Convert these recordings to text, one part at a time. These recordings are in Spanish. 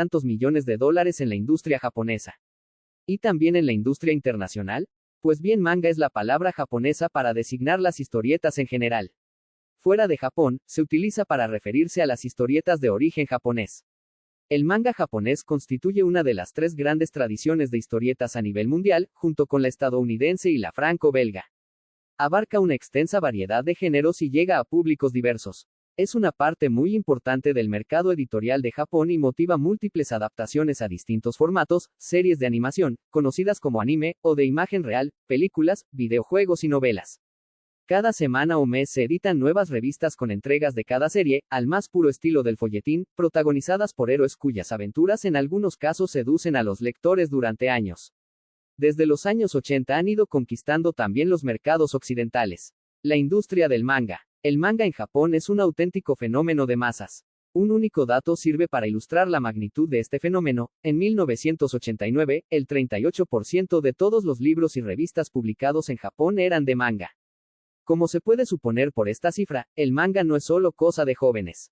tantos millones de dólares en la industria japonesa. ¿Y también en la industria internacional? Pues bien, manga es la palabra japonesa para designar las historietas en general. Fuera de Japón, se utiliza para referirse a las historietas de origen japonés. El manga japonés constituye una de las tres grandes tradiciones de historietas a nivel mundial, junto con la estadounidense y la franco-belga. Abarca una extensa variedad de géneros y llega a públicos diversos. Es una parte muy importante del mercado editorial de Japón y motiva múltiples adaptaciones a distintos formatos, series de animación, conocidas como anime, o de imagen real, películas, videojuegos y novelas. Cada semana o mes se editan nuevas revistas con entregas de cada serie, al más puro estilo del folletín, protagonizadas por héroes cuyas aventuras en algunos casos seducen a los lectores durante años. Desde los años 80 han ido conquistando también los mercados occidentales. La industria del manga. El manga en Japón es un auténtico fenómeno de masas. Un único dato sirve para ilustrar la magnitud de este fenómeno. En 1989, el 38% de todos los libros y revistas publicados en Japón eran de manga. Como se puede suponer por esta cifra, el manga no es solo cosa de jóvenes.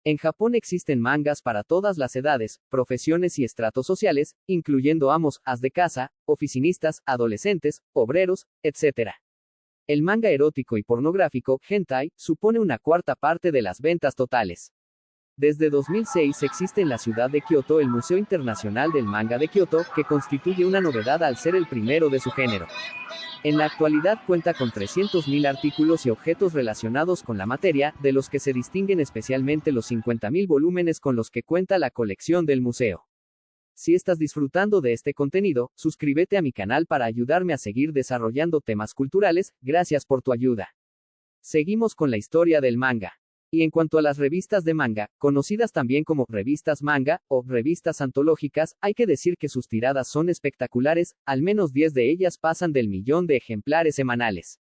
En Japón existen mangas para todas las edades, profesiones y estratos sociales, incluyendo amos, as de casa, oficinistas, adolescentes, obreros, etc. El manga erótico y pornográfico, hentai, supone una cuarta parte de las ventas totales. Desde 2006 existe en la ciudad de Kioto el Museo Internacional del Manga de Kioto, que constituye una novedad al ser el primero de su género. En la actualidad cuenta con 300.000 artículos y objetos relacionados con la materia, de los que se distinguen especialmente los 50.000 volúmenes con los que cuenta la colección del museo. Si estás disfrutando de este contenido, suscríbete a mi canal para ayudarme a seguir desarrollando temas culturales. Gracias por tu ayuda. Seguimos con la historia del manga. Y en cuanto a las revistas de manga, conocidas también como revistas manga, o revistas antológicas, hay que decir que sus tiradas son espectaculares, al menos 10 de ellas pasan del 1.000.000 de ejemplares semanales.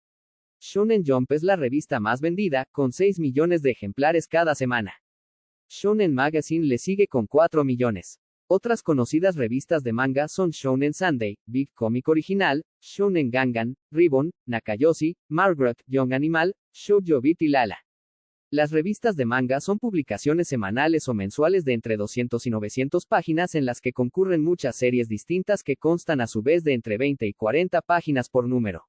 Shonen Jump es la revista más vendida, con 6 millones de ejemplares cada semana. Shonen Magazine le sigue con 4 millones. Otras conocidas revistas de manga son Shonen Sunday, Big Comic Original, Shonen Gangan, Ribbon, Nakayoshi, Margaret, Young Animal, Shoujo Beat y Lala. Las revistas de manga son publicaciones semanales o mensuales de entre 200 y 900 páginas en las que concurren muchas series distintas que constan a su vez de entre 20 y 40 páginas por número.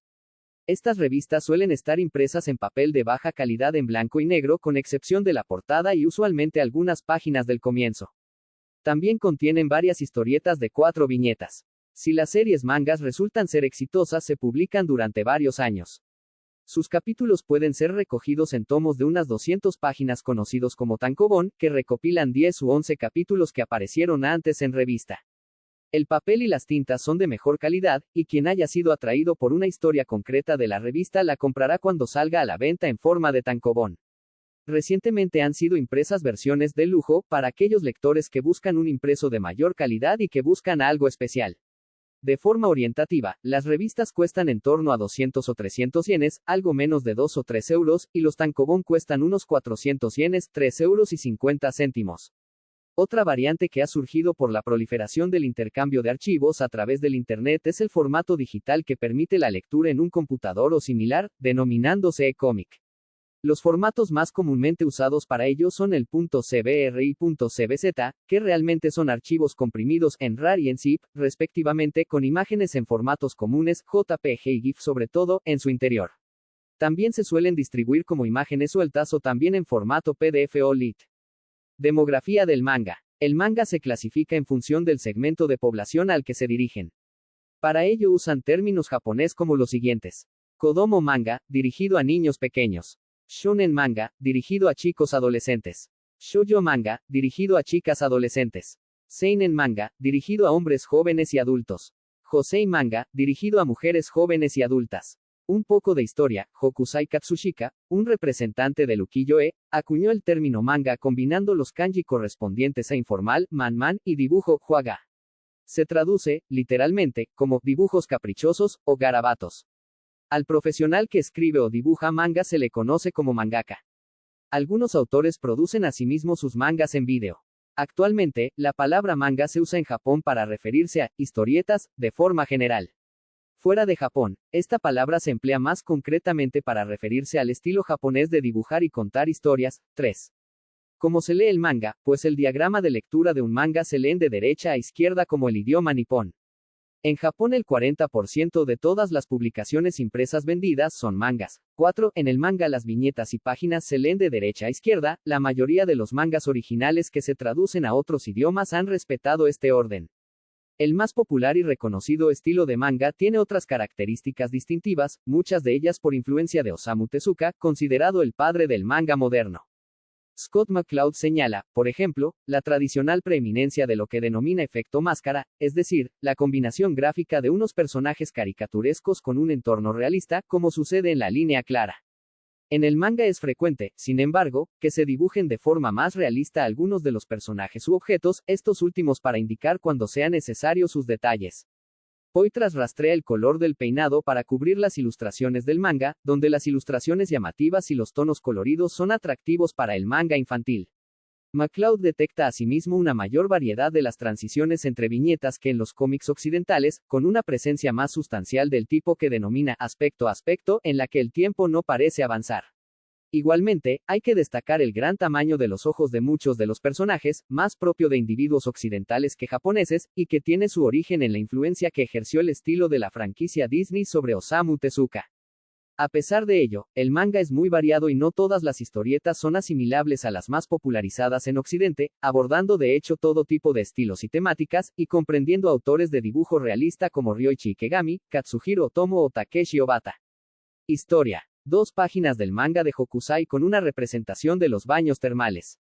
Estas revistas suelen estar impresas en papel de baja calidad en blanco y negro con excepción de la portada y usualmente algunas páginas del comienzo. También contienen varias historietas de 4 viñetas. Si las series mangas resultan ser exitosas, se publican durante varios años. Sus capítulos pueden ser recogidos en tomos de unas 200 páginas conocidos como tankobon, que recopilan 10 u 11 capítulos que aparecieron antes en revista. El papel y las tintas son de mejor calidad, y quien haya sido atraído por una historia concreta de la revista la comprará cuando salga a la venta en forma de tankobon. Recientemente han sido impresas versiones de lujo, para aquellos lectores que buscan un impreso de mayor calidad y que buscan algo especial. De forma orientativa, las revistas cuestan en torno a 200 o 300 yenes, algo menos de 2 o 3 euros, y los tankobon cuestan unos 400 yenes, 3 euros y 50 céntimos. Otra variante que ha surgido por la proliferación del intercambio de archivos a través del Internet es el formato digital que permite la lectura en un computador o similar, denominándose e-comic. Los formatos más comúnmente usados para ello son el .cbr y .cbz, que realmente son archivos comprimidos en RAR y en zip, respectivamente, con imágenes en formatos comunes, JPG y GIF sobre todo, en su interior. También se suelen distribuir como imágenes sueltas o también en formato PDF o LIT. Demografía del manga. El manga se clasifica en función del segmento de población al que se dirigen. Para ello usan términos japonés como los siguientes. Kodomo manga, dirigido a niños pequeños. Shonen manga, dirigido a chicos adolescentes. Shoujo manga, dirigido a chicas adolescentes. Seinen manga, dirigido a hombres jóvenes y adultos. Josei manga, dirigido a mujeres jóvenes y adultas. Un poco de historia. Hokusai Katsushika, un representante del ukiyo-e, acuñó el término manga combinando los kanji correspondientes a informal, man, y dibujo, hwaga. Se traduce, literalmente, como dibujos caprichosos o garabatos. Al profesional que escribe o dibuja manga se le conoce como mangaka. Algunos autores producen asimismo sus mangas en vídeo. Actualmente, la palabra manga se usa en Japón para referirse a historietas, de forma general. Fuera de Japón, esta palabra se emplea más concretamente para referirse al estilo japonés de dibujar y contar historias. 3. Cómo se lee el manga, pues el diagrama de lectura de un manga se leen de derecha a izquierda como el idioma nipón. En Japón el 40% de todas las publicaciones impresas vendidas son mangas. 4. En el manga las viñetas y páginas se leen de derecha a izquierda, la mayoría de los mangas originales que se traducen a otros idiomas han respetado este orden. El más popular y reconocido estilo de manga tiene otras características distintivas, muchas de ellas por influencia de Osamu Tezuka, considerado el padre del manga moderno. Scott McCloud señala, por ejemplo, la tradicional preeminencia de lo que denomina efecto máscara, es decir, la combinación gráfica de unos personajes caricaturescos con un entorno realista, como sucede en la línea clara. En el manga es frecuente, sin embargo, que se dibujen de forma más realista algunos de los personajes u objetos, estos últimos para indicar cuando sea necesario sus detalles. Poitras rastrea el color del peinado para cubrir las ilustraciones del manga, donde las ilustraciones llamativas y los tonos coloridos son atractivos para el manga infantil. McCloud detecta asimismo una mayor variedad de las transiciones entre viñetas que en los cómics occidentales, con una presencia más sustancial del tipo que denomina aspecto a aspecto, en la que el tiempo no parece avanzar. Igualmente, hay que destacar el gran tamaño de los ojos de muchos de los personajes, más propio de individuos occidentales que japoneses, y que tiene su origen en la influencia que ejerció el estilo de la franquicia Disney sobre Osamu Tezuka. A pesar de ello, el manga es muy variado y no todas las historietas son asimilables a las más popularizadas en Occidente, abordando de hecho todo tipo de estilos y temáticas, y comprendiendo autores de dibujo realista como Ryoichi Ikegami, Katsuhiro Otomo o Takeshi Obata. Historia. 2 páginas del manga de Hokusai con una representación de los baños termales.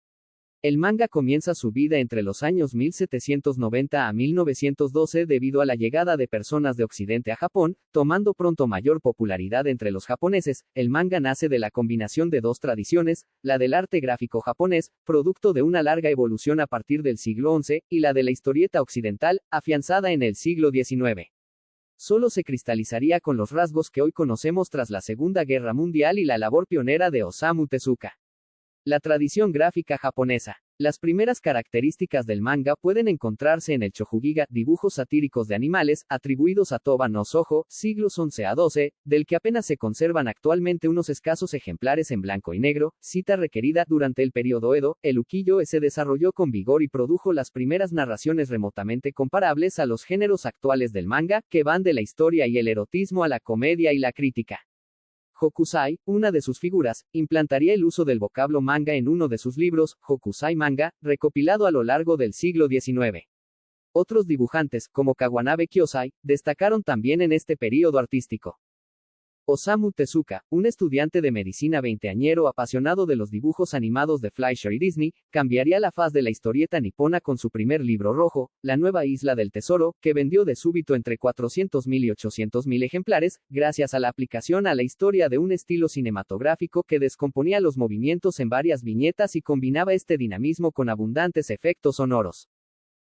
El manga comienza su vida entre los años 1790 a 1912 debido a la llegada de personas de Occidente a Japón, tomando pronto mayor popularidad entre los japoneses. El manga nace de la combinación de 2 tradiciones, la del arte gráfico japonés, producto de una larga evolución a partir del siglo XI, y la de la historieta occidental, afianzada en el siglo XIX. Solo se cristalizaría con los rasgos que hoy conocemos tras la Segunda Guerra Mundial y la labor pionera de Osamu Tezuka. La tradición gráfica japonesa. Las primeras características del manga pueden encontrarse en el Shokugiga, dibujos satíricos de animales, atribuidos a Toba no Soho, siglos XI a XII, del que apenas se conservan actualmente unos escasos ejemplares en blanco y negro, cita requerida durante el periodo Edo. El ukiyo-e se desarrolló con vigor y produjo las primeras narraciones remotamente comparables a los géneros actuales del manga, que van de la historia y el erotismo a la comedia y la crítica. Hokusai, una de sus figuras, implantaría el uso del vocablo manga en uno de sus libros, Hokusai Manga, recopilado a lo largo del siglo XIX. Otros dibujantes, como Kawanabe Kyosai, destacaron también en este período artístico. Osamu Tezuka, un estudiante de medicina veinteañero apasionado de los dibujos animados de Fleischer y Disney, cambiaría la faz de la historieta nipona con su primer libro rojo, La Nueva Isla del Tesoro, que vendió de súbito entre 400.000 y 800.000 ejemplares, gracias a la aplicación a la historia de un estilo cinematográfico que descomponía los movimientos en varias viñetas y combinaba este dinamismo con abundantes efectos sonoros.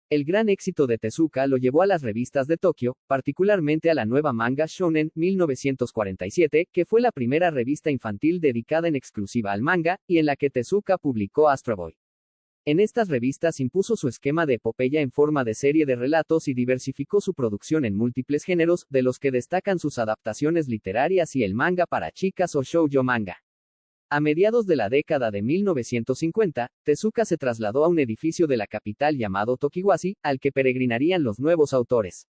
El gran éxito de Tezuka lo llevó a las revistas de Tokio, particularmente a la nueva Manga Shonen, 1947, que fue la primera revista infantil dedicada en exclusiva al manga, y en la que Tezuka publicó Astro Boy. En estas revistas impuso su esquema de epopeya en forma de serie de relatos y diversificó su producción en múltiples géneros, de los que destacan sus adaptaciones literarias y el manga para chicas o shoujo manga. A mediados de la década de 1950, Tezuka se trasladó a un edificio de la capital llamado Tokiwashi, al que peregrinarían los nuevos autores.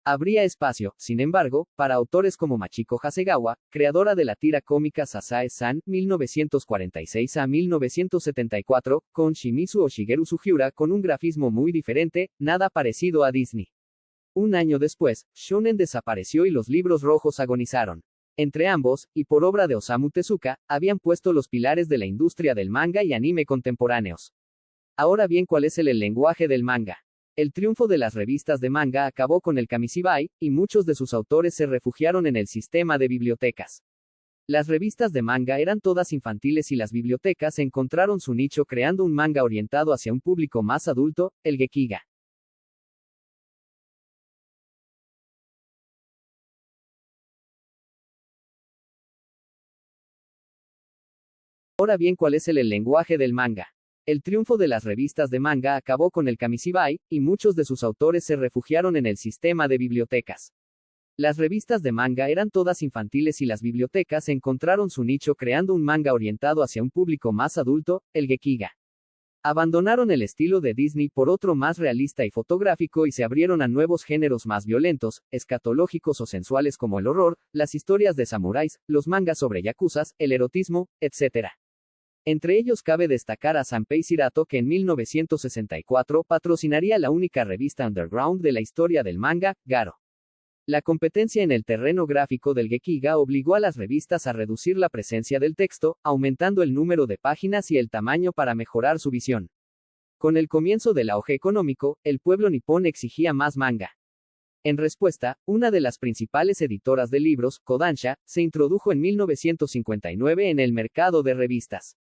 Habría espacio, sin embargo, para autores como Machiko Hasegawa, creadora de la tira cómica Sasae-san, 1946 a 1974, con Shimizu o Shigeru Sugiura con un grafismo muy diferente, nada parecido a Disney. Un año después, Shonen desapareció y los libros rojos agonizaron. Entre ambos, y por obra de Osamu Tezuka, habían puesto los pilares de la industria del manga y anime contemporáneos. Ahora bien, ¿cuál es el lenguaje del manga? El triunfo de las revistas de manga acabó con el Kamishibai, y muchos de sus autores se refugiaron en el sistema de bibliotecas. Las revistas de manga eran todas infantiles y las bibliotecas encontraron su nicho creando un manga orientado hacia un público más adulto, el Gekiga. Ahora bien, ¿cuál es el lenguaje del manga? El triunfo de las revistas de manga acabó con el Kamishibai, y muchos de sus autores se refugiaron en el sistema de bibliotecas. Las revistas de manga eran todas infantiles y las bibliotecas encontraron su nicho creando un manga orientado hacia un público más adulto, el Gekiga. Abandonaron el estilo de Disney por otro más realista y fotográfico y se abrieron a nuevos géneros más violentos, escatológicos o sensuales como el horror, las historias de samuráis, los mangas sobre yakuzas, el erotismo, etc. Entre ellos cabe destacar a Sanpei Shirato que en 1964 patrocinaría la única revista underground de la historia del manga, Garo. La competencia en el terreno gráfico del Gekiga obligó a las revistas a reducir la presencia del texto, aumentando el número de páginas y el tamaño para mejorar su visión. Con el comienzo del auge económico, el pueblo nipón exigía más manga. En respuesta, una de las principales editoras de libros, Kodansha, se introdujo en 1959 en el mercado de revistas.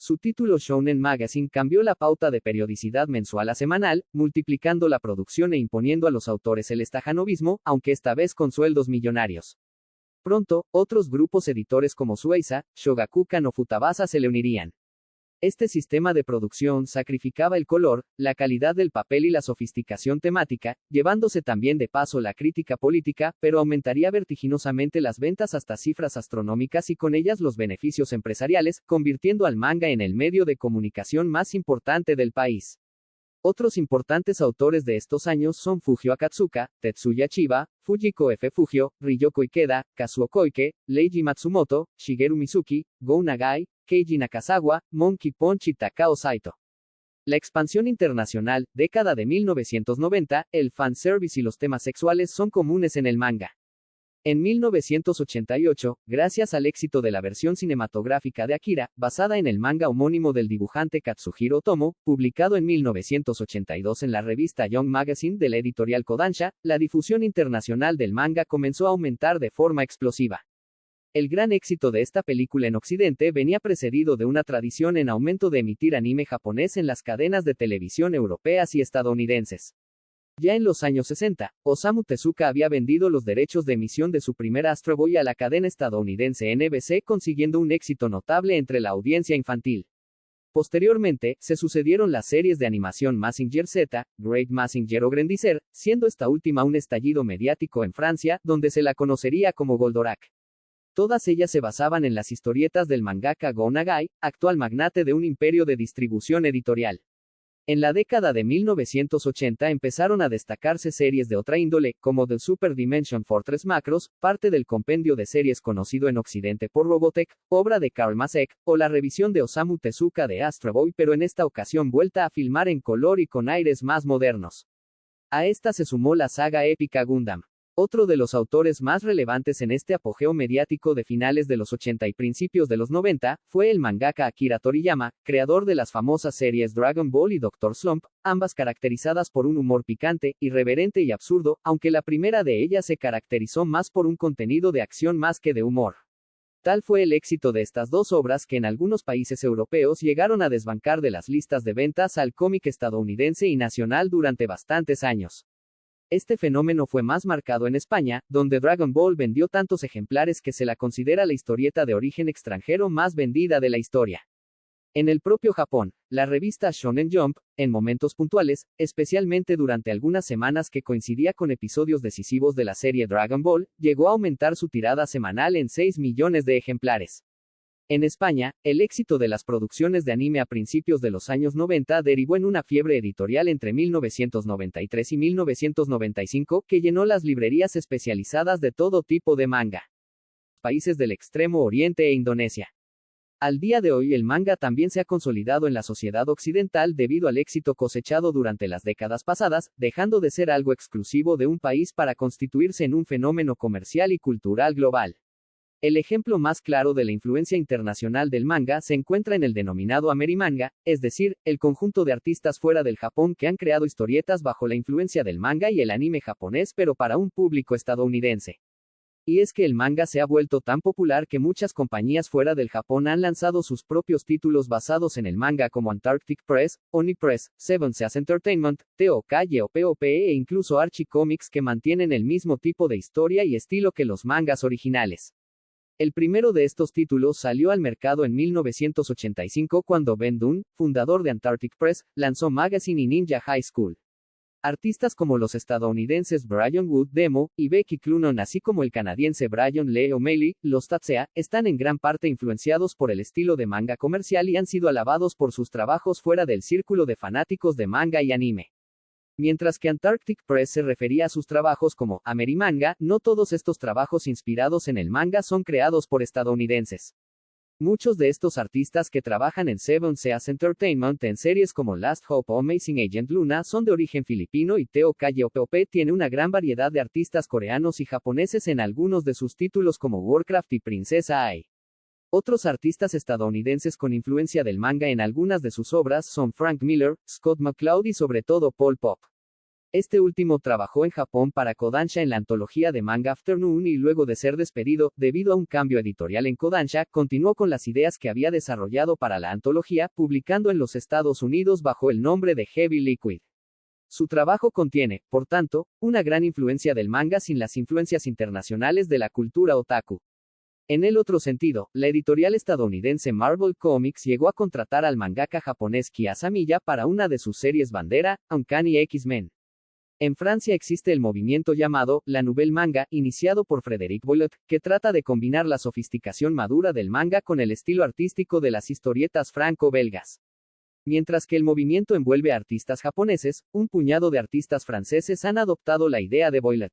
Su título Shounen Magazine cambió la pauta de periodicidad mensual a semanal, multiplicando la producción e imponiendo a los autores el estajanovismo, aunque esta vez con sueldos millonarios. Pronto, otros grupos editores como Shueisha, Shogakukan o Futabasa se le unirían. Este sistema de producción sacrificaba el color, la calidad del papel y la sofisticación temática, llevándose también de paso la crítica política, pero aumentaría vertiginosamente las ventas hasta cifras astronómicas y con ellas los beneficios empresariales, convirtiendo al manga en el medio de comunicación más importante del país. Otros importantes autores de estos años son Fujio Akatsuka, Tetsuya Chiba, Fujiko F. Fujio, Ryoko Ikeda, Kazuo Koike, Leiji Matsumoto, Shigeru Mizuki, Go Nagai, Keiji Nakazawa, Monkey Punch y Takao Saito. La expansión internacional, década de 1990, el fanservice y los temas sexuales son comunes en el manga. En 1988, gracias al éxito de la versión cinematográfica de Akira, basada en el manga homónimo del dibujante Katsuhiro Otomo, publicado en 1982 en la revista Young Magazine de la editorial Kodansha, la difusión internacional del manga comenzó a aumentar de forma explosiva. El gran éxito de esta película en Occidente venía precedido de una tradición en aumento de emitir anime japonés en las cadenas de televisión europeas y estadounidenses. Ya en los años 60, Osamu Tezuka había vendido los derechos de emisión de su primer Astro Boy a la cadena estadounidense NBC, consiguiendo un éxito notable entre la audiencia infantil. Posteriormente, se sucedieron las series de animación Mazinger Z, Great Mazinger o Grandizer, siendo esta última un estallido mediático en Francia, donde se la conocería como Goldorak. Todas ellas se basaban en las historietas del mangaka Go Nagai, actual magnate de un imperio de distribución editorial. En la década de 1980 empezaron a destacarse series de otra índole, como The Super Dimension Fortress Macross, parte del compendio de series conocido en Occidente por Robotech, obra de Karl Masek, o la revisión de Osamu Tezuka de Astro Boy, pero en esta ocasión vuelta a filmar en color y con aires más modernos. A esta se sumó la saga épica Gundam. Otro de los autores más relevantes en este apogeo mediático de finales de los 80 y principios de los 90, fue el mangaka Akira Toriyama, creador de las famosas series Dragon Ball y Dr. Slump, ambas caracterizadas por un humor picante, irreverente y absurdo, aunque la primera de ellas se caracterizó más por un contenido de acción más que de humor. Tal fue el éxito de estas dos obras que en algunos países europeos llegaron a desbancar de las listas de ventas al cómic estadounidense y nacional durante bastantes años. Este fenómeno fue más marcado en España, donde Dragon Ball vendió tantos ejemplares que se la considera la historieta de origen extranjero más vendida de la historia. En el propio Japón, la revista Shonen Jump, en momentos puntuales, especialmente durante algunas semanas que coincidía con episodios decisivos de la serie Dragon Ball, llegó a aumentar su tirada semanal en 6 millones de ejemplares. En España, el éxito de las producciones de anime a principios de los años 90 derivó en una fiebre editorial entre 1993 y 1995 que llenó las librerías especializadas de todo tipo de manga. Países del Extremo Oriente e Indonesia. Al día de hoy el manga también se ha consolidado en la sociedad occidental debido al éxito cosechado durante las décadas pasadas, dejando de ser algo exclusivo de un país para constituirse en un fenómeno comercial y cultural global. El ejemplo más claro de la influencia internacional del manga se encuentra en el denominado Amerimanga, es decir, el conjunto de artistas fuera del Japón que han creado historietas bajo la influencia del manga y el anime japonés pero para un público estadounidense. Y es que el manga se ha vuelto tan popular que muchas compañías fuera del Japón han lanzado sus propios títulos basados en el manga como Antarctic Press, Oni Press, Seven Seas Entertainment, TOK, YOPOP e incluso Archie Comics que mantienen el mismo tipo de historia y estilo que los mangas originales. El primero de estos títulos salió al mercado en 1985 cuando Ben Dunn, fundador de Antarctic Press, lanzó Magazine y Ninja High School. Artistas como los estadounidenses Brian Wood Demo y Becky Cloonan, así como el canadiense Brian Lee O'Malley, los Tatsea, están en gran parte influenciados por el estilo de manga comercial y han sido alabados por sus trabajos fuera del círculo de fanáticos de manga y anime. Mientras que Antarctic Press se refería a sus trabajos como Amerimanga, no todos estos trabajos inspirados en el manga son creados por estadounidenses. Muchos de estos artistas que trabajan en Seven Seas Entertainment en series como Last Hope o Amazing Agent Luna son de origen filipino y Teo Kaye-Op tiene una gran variedad de artistas coreanos y japoneses en algunos de sus títulos como Warcraft y Princesa Ai. Otros artistas estadounidenses con influencia del manga en algunas de sus obras son Frank Miller, Scott McCloud y sobre todo Paul Pop. Este último trabajó en Japón para Kodansha en la antología de Manga Afternoon y luego de ser despedido, debido a un cambio editorial en Kodansha, continuó con las ideas que había desarrollado para la antología, publicando en los Estados Unidos bajo el nombre de Heavy Liquid. Su trabajo contiene, por tanto, una gran influencia del manga sin las influencias internacionales de la cultura otaku. En el otro sentido, la editorial estadounidense Marvel Comics llegó a contratar al mangaka japonés Kiya Samiya para una de sus series bandera, Uncanny X-Men. En Francia existe el movimiento llamado la Nouvelle Manga, iniciado por Frédéric Boileau, que trata de combinar la sofisticación madura del manga con el estilo artístico de las historietas franco-belgas. Mientras que el movimiento envuelve a artistas japoneses, un puñado de artistas franceses han adoptado la idea de Boileau.